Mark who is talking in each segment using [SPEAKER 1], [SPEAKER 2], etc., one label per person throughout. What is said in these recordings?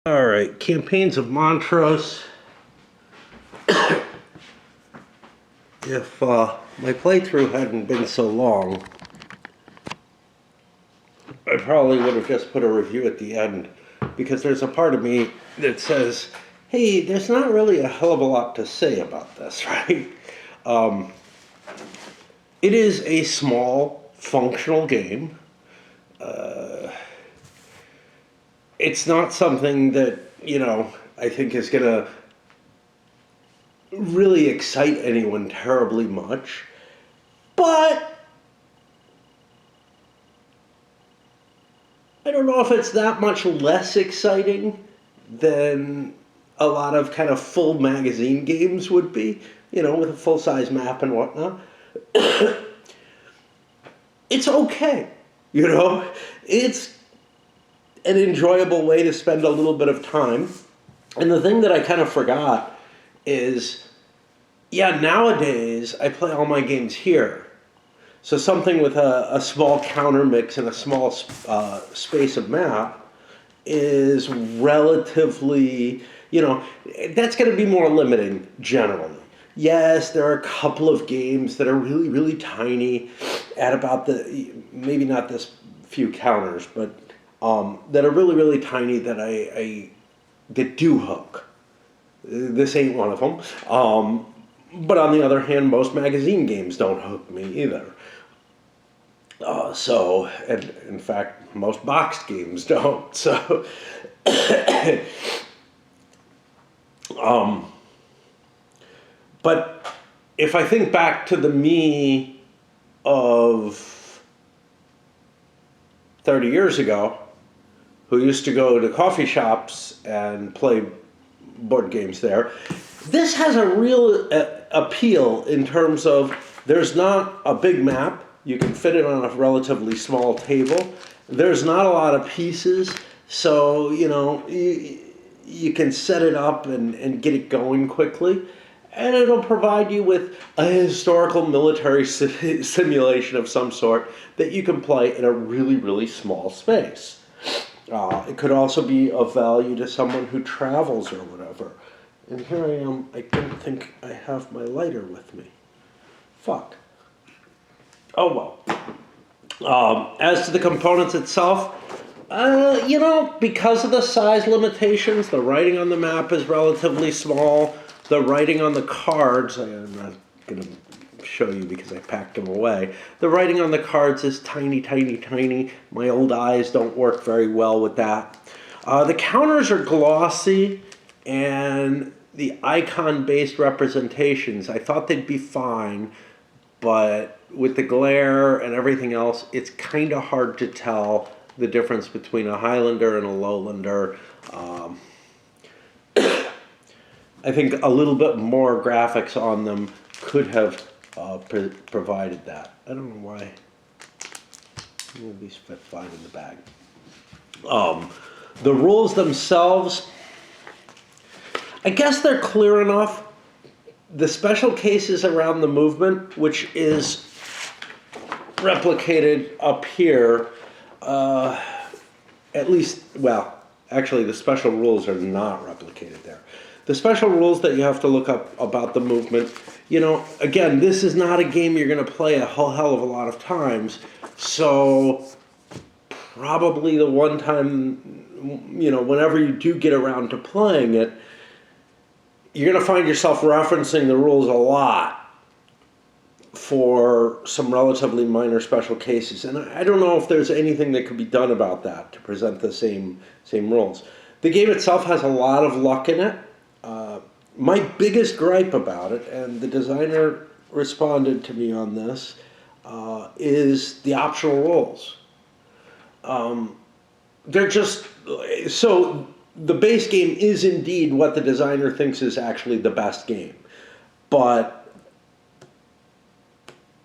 [SPEAKER 1] All right, Campaigns of Montrose. If my playthrough hadn't been so long, I probably would have just put a review at the end, because there's a part of me that says, hey, there's not really a hell of a lot to say about this, right? Um, it is a small, functional game. It's not something that, I think is going to really excite anyone terribly much. But I don't know if it's that much less exciting than a lot of kind of full magazine games would be, with a full-size map and whatnot. It's okay, It's an enjoyable way to spend a little bit of time. And the thing that I kind of forgot is, nowadays I play all my games here. So something with a small counter mix and a small space of map is relatively, that's going to be more limiting generally. Yes, there are a couple of games that are really, really tiny at about maybe not this few counters, but that are really, really tiny that do hook. This ain't one of them. But on the other hand, most magazine games don't hook me either. And in fact, most boxed games don't. So, but if I think back to the me of 30 years ago, who used to go to coffee shops and play board games there, this has a real appeal in terms of there's not a big map. You can fit it on a relatively small table. There's not a lot of pieces, so you can set it up and get it going quickly. And it'll provide you with a historical military simulation of some sort that you can play in a really, really small space. It could also be of value to someone who travels or whatever. And here I am, I don't think I have my lighter with me. Fuck. Oh well. As to the components itself, because of the size limitations, the writing on the map is relatively small. The writing on the cards, I'm not going to show you because I packed them away. The writing on the cards is tiny, tiny, tiny. My old eyes don't work very well with that. The counters are glossy, and the icon-based representations, I thought they'd be fine, but with the glare and everything else, it's kind of hard to tell the difference between a Highlander and a Lowlander. I think a little bit more graphics on them could have provided that. I don't know why. These fit fine in the bag. The rules themselves, I guess they're clear enough. The special cases around the movement, which is replicated up here, at least, well, actually the special rules are not replicated there. The special rules that you have to look up about the movement, again, this is not a game you're going to play a whole hell of a lot of times, so probably the one time, whenever you do get around to playing it, you're going to find yourself referencing the rules a lot for some relatively minor special cases. And I don't know if there's anything that could be done about that to present the same rules. The game itself has a lot of luck in it. My biggest gripe about it, and the designer responded to me on this, is the optional rules. They're just so. The base game is indeed what the designer thinks is actually the best game. But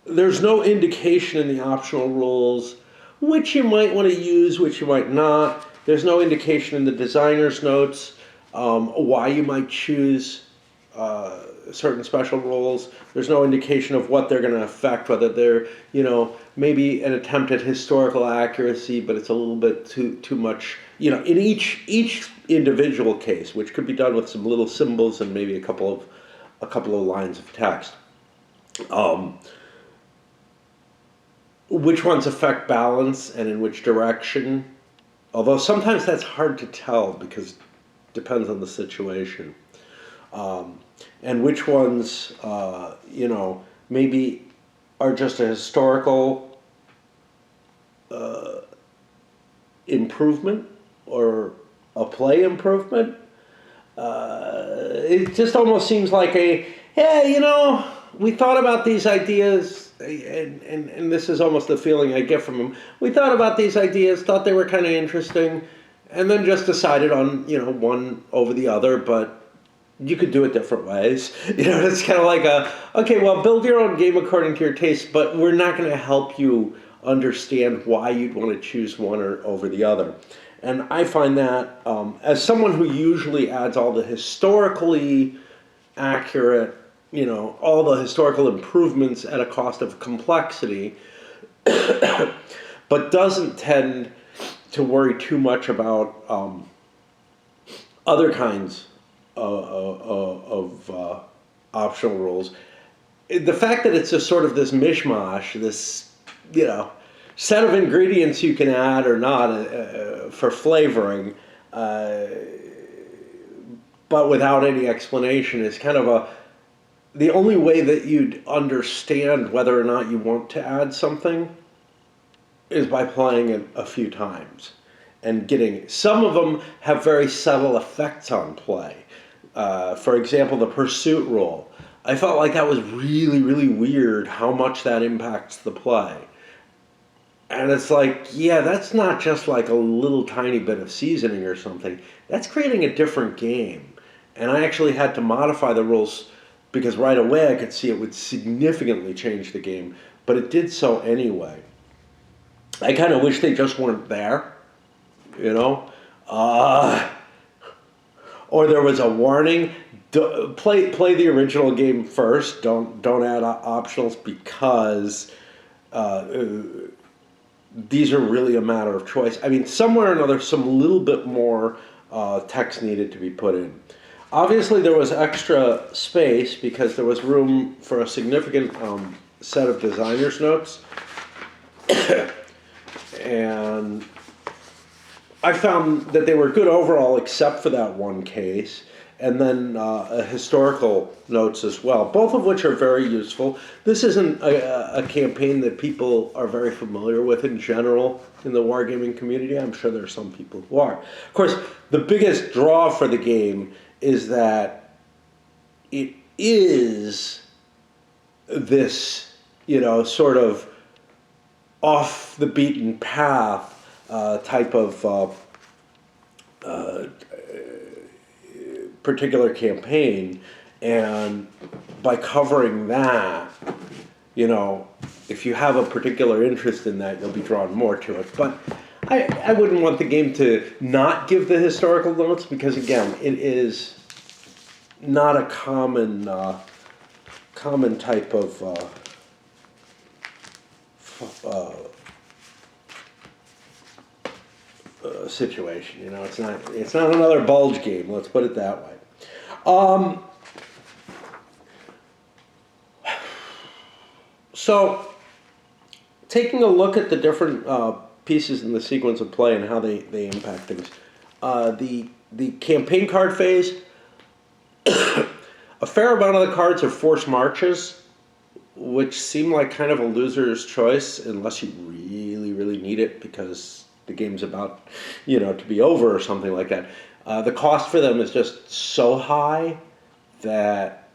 [SPEAKER 1] there's no indication in the optional rules which you might want to use, which you might not. There's no indication in the designer's notes why you might choose certain special rules. There's no indication of what they're going to affect, whether they're, maybe an attempt at historical accuracy, but it's a little bit too much, in each individual case, which could be done with some little symbols and maybe a couple of lines of text. Which ones affect balance and in which direction? Although sometimes that's hard to tell because it depends on the situation. And which ones, maybe are just a historical improvement or a play improvement. It just almost seems like we thought about these ideas, and this is almost the feeling I get from them. We thought about these ideas, thought they were kind of interesting, and then just decided on, one over the other, but you could do it different ways. It's kind of like okay, well, build your own game according to your taste, but we're not going to help you understand why you'd want to choose one or over the other. And I find that as someone who usually adds all the historically accurate, all the historical improvements at a cost of complexity, but doesn't tend to worry too much about other kinds of optional rules. The fact that it's just sort of this mishmash, this, set of ingredients you can add or not for flavoring, but without any explanation is kind of the only way that you'd understand whether or not you want to add something is by playing it a few times and getting, some of them have very subtle effects on play. For example, the pursuit rule. I felt like that was really, really weird how much that impacts the play. And it's like, yeah, that's not just like a little tiny bit of seasoning or something. That's creating a different game. And I actually had to modify the rules because right away I could see it would significantly change the game, but it did so anyway. I kind of wish they just weren't there, or there was a warning. Play the original game first. Don't add optionals because these are really a matter of choice. I mean, somewhere or another, some little bit more text needed to be put in. Obviously, there was extra space because there was room for a significant set of designer's notes. And I found that they were good overall except for that one case. And then historical notes as well, both of which are very useful. This isn't a campaign that people are very familiar with in general in the wargaming community. I'm sure there are some people who are. Of course, the biggest draw for the game is that it is this, sort of off the beaten path type of particular campaign, and by covering that, if you have a particular interest in that, you'll be drawn more to it. But I wouldn't want the game to not give the historical notes because, again, it is not a common type of situation. It's not another bulge game. Let's put it that way. So, taking a look at the different pieces in the sequence of play and how they impact things. The campaign card phase, a fair amount of the cards are forced marches, which seem like kind of a loser's choice unless you really, really need it because the game's about, to be over or something like that. The cost for them is just so high that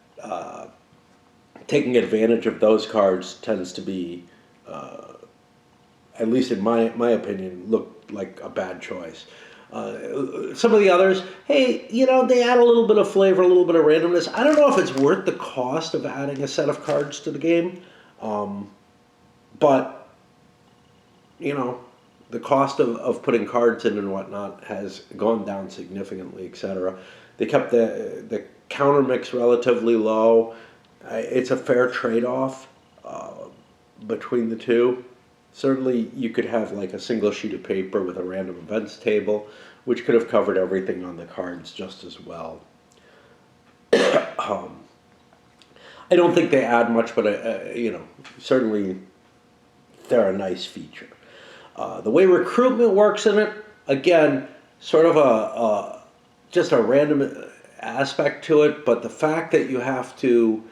[SPEAKER 1] taking advantage of those cards tends to be, at least in my opinion, look like a bad choice. Some of the others, hey, they add a little bit of flavor, a little bit of randomness. I don't know if it's worth the cost of adding a set of cards to the game, but, the cost of putting cards in and whatnot has gone down significantly, etc. They kept the counter mix relatively low. It's a fair trade-off between the two. Certainly, you could have like a single sheet of paper with a random events table, which could have covered everything on the cards just as well. um, I don't think they add much, but certainly they're a nice feature. The way recruitment works in it, again, sort of just a random aspect to it, but the fact that you have to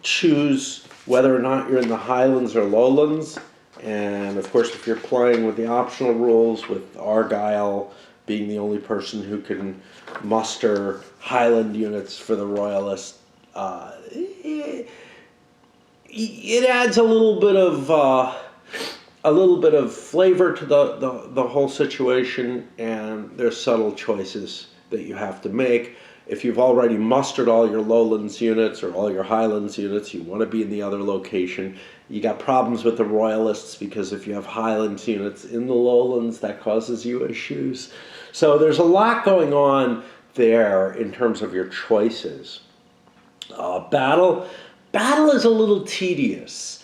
[SPEAKER 1] choose whether or not you're in the Highlands or Lowlands, and of course if you're playing with the optional rules, with Argyle being the only person who can muster Highland units for the Royalists, it adds a little bit of flavor to the whole situation, and there's subtle choices that you have to make. If you've already mustered all your Lowlands units or all your Highlands units, you want to be in the other location. You got problems with the Royalists because if you have Highlands units in the Lowlands, that causes you issues. So there's a lot going on there in terms of your choices. Battle is a little tedious.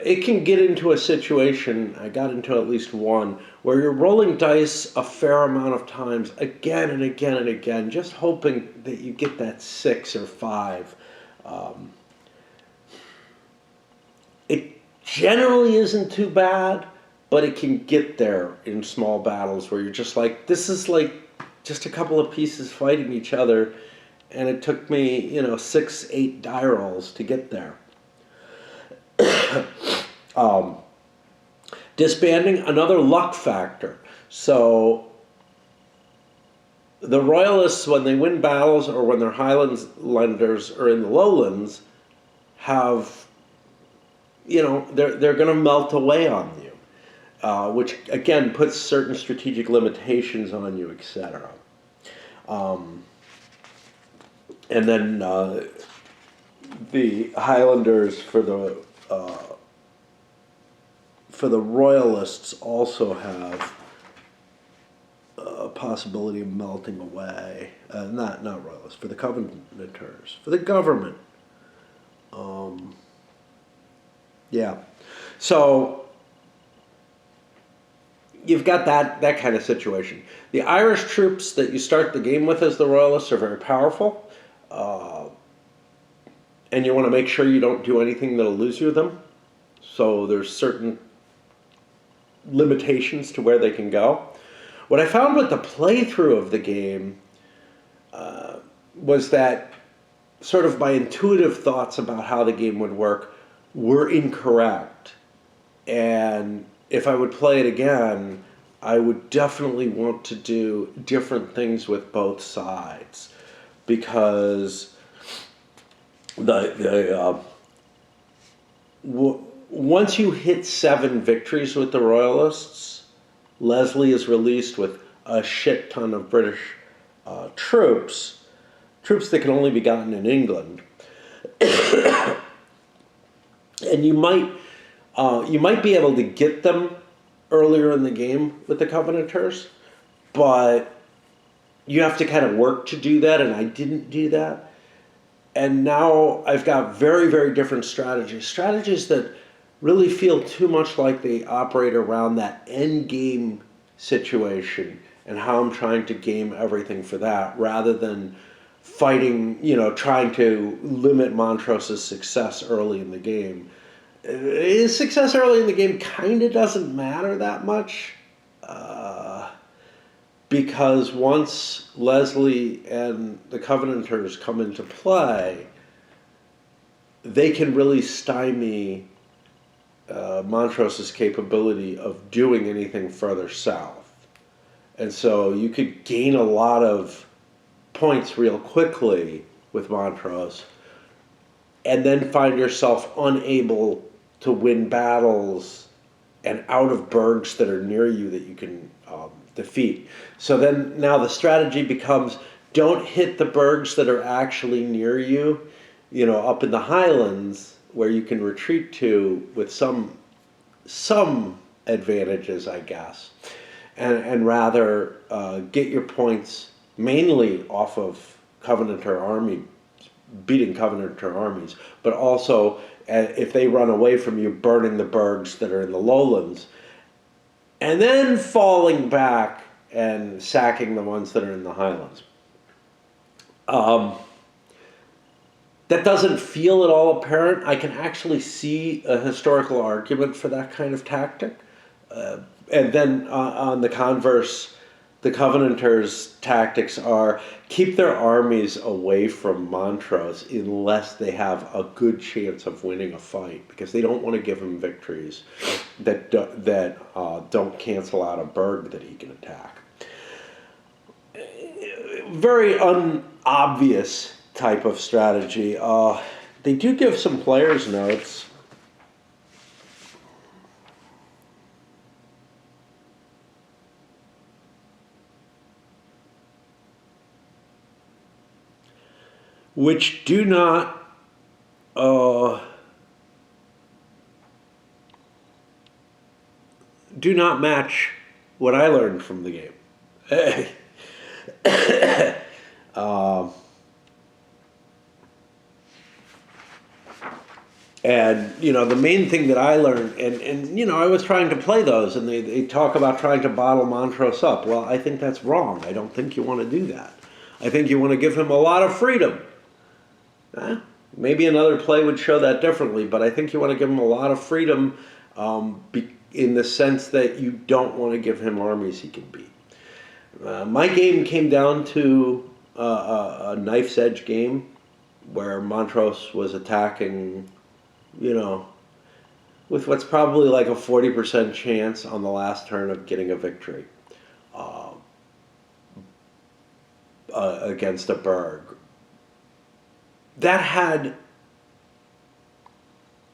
[SPEAKER 1] It can get into a situation, I got into at least one, where you're rolling dice a fair amount of times, again and again and again, just hoping that you get that 6 or 5. It generally isn't too bad, but it can get there in small battles where you're just like, this is like just a couple of pieces fighting each other, and it took me, 6, 8 die rolls to get there. Disbanding, another luck factor. So the Royalists, when they win battles or when their Highlanders are in the Lowlands, have, they're going to melt away on you, which again puts certain strategic limitations on you, etc. And then the Highlanders for the Royalists also have a possibility of melting away. Not Royalists, for the Covenanters, for the government. Yeah. So you've got that kind of situation. The Irish troops that you start the game with as the Royalists are very powerful. And you want to make sure you don't do anything that'll lose you them. So there's certain limitations to where they can go. What I found with the playthrough of the game was that sort of my intuitive thoughts about how the game would work were incorrect. And if I would play it again, I would definitely want to do different things with both sides, because once you hit 7 victories with the Royalists, Leslie is released with a shit ton of British troops that can only be gotten in England, and you might be able to get them earlier in the game with the Covenanters, but you have to kind of work to do that, and I didn't do that. And now I've got very, very different strategies that really feel too much like they operate around that end game situation and how I'm trying to game everything for that, rather than fighting, trying to limit Montrose's success early in the game. His success early in the game kind of doesn't matter that much, because once Leslie and the Covenanters come into play, they can really stymie Montrose's capability of doing anything further south. And so you could gain a lot of points real quickly with Montrose, and then find yourself unable to win battles and out of burgs that are near you that you can defeat. So then now the strategy becomes, don't hit the burgs that are actually near you, up in the Highlands, where you can retreat to with some advantages, I guess, and rather get your points mainly off of Covenanter army, beating Covenanter armies, but also if they run away from you, burning the burgs that are in the lowlands, and then falling back and sacking the ones that are in the highlands. That doesn't feel at all apparent. I can actually see a historical argument for that kind of tactic. And then on the converse, the Covenanters' tactics are keep their armies away from Montrose unless they have a good chance of winning a fight, because they don't want to give him victories that don't cancel out a burg that he can attack. Very unobvious type of strategy. They do give some players' notes. Which do not match what I learned from the game. And, the main thing that I learned, and I was trying to play those, and they talk about trying to bottle Montrose up. Well, I think that's wrong. I don't think you want to do that. I think you want to give him a lot of freedom. Maybe another play would show that differently, but I think you want to give him a lot of freedom in the sense that you don't want to give him armies he can beat. My game came down to a knife's edge game where Montrose was attacking, with what's probably like a 40% chance on the last turn of getting a victory against a burg. That had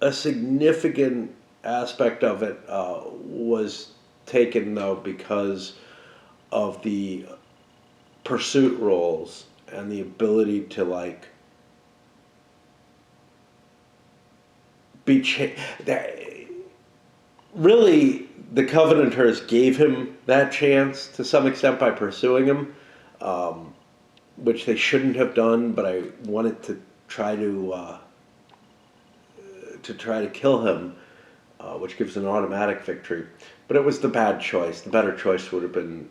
[SPEAKER 1] a significant aspect of it was taken, though, because of the pursuit rolls and the ability to really, the Covenanters gave him that chance to some extent by pursuing him, which they shouldn't have done. But I wanted to try to kill him, which gives an automatic victory. But it was the bad choice. The better choice would have been,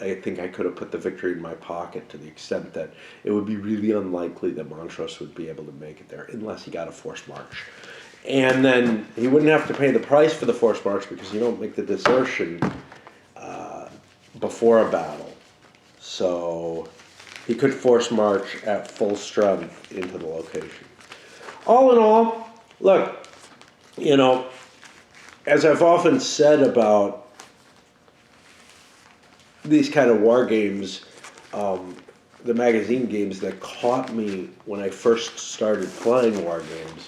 [SPEAKER 1] I think I could have put the victory in my pocket to the extent that it would be really unlikely that Montrose would be able to make it there unless he got a forced march. And then he wouldn't have to pay the price for the forced march because you don't make the desertion before a battle. So he could force march at full strength into the location. All in all, look, as I've often said about these kind of war games, the magazine games that caught me when I first started playing war games,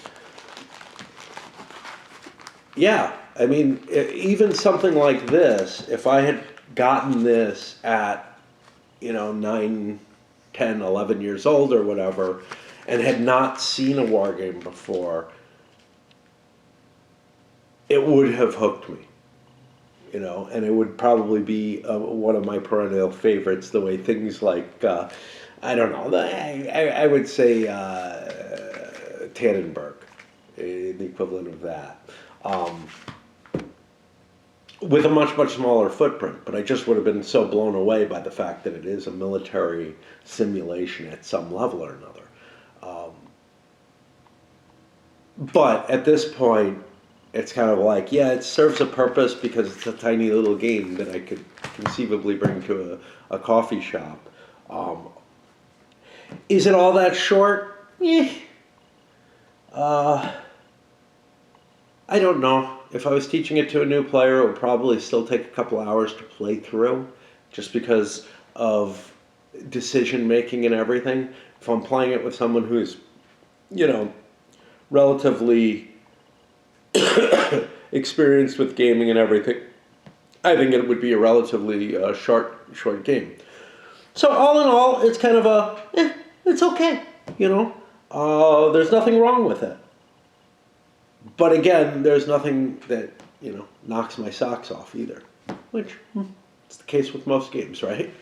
[SPEAKER 1] yeah, I mean, even something like this, if I had gotten this at, 9, 10, 11 years old or whatever, and had not seen a war game before, it would have hooked me, and it would probably be one of my perennial favorites, the way things like, I don't know, I would say Tannenberg, the equivalent of that. With a much, much smaller footprint, but I just would have been so blown away by the fact that it is a military simulation at some level or another. But at this point, it's kind of like, yeah, it serves a purpose because it's a tiny little game that I could conceivably bring to a coffee shop. Is it all that short? I don't know. If I was teaching it to a new player, it would probably still take a couple hours to play through, just because of decision making and everything. If I'm playing it with someone who's, relatively experienced with gaming and everything, I think it would be a relatively short game. So all in all, it's kind of it's okay, there's nothing wrong with it. But again, there's nothing that knocks my socks off either. Which, it's the case with most games, right?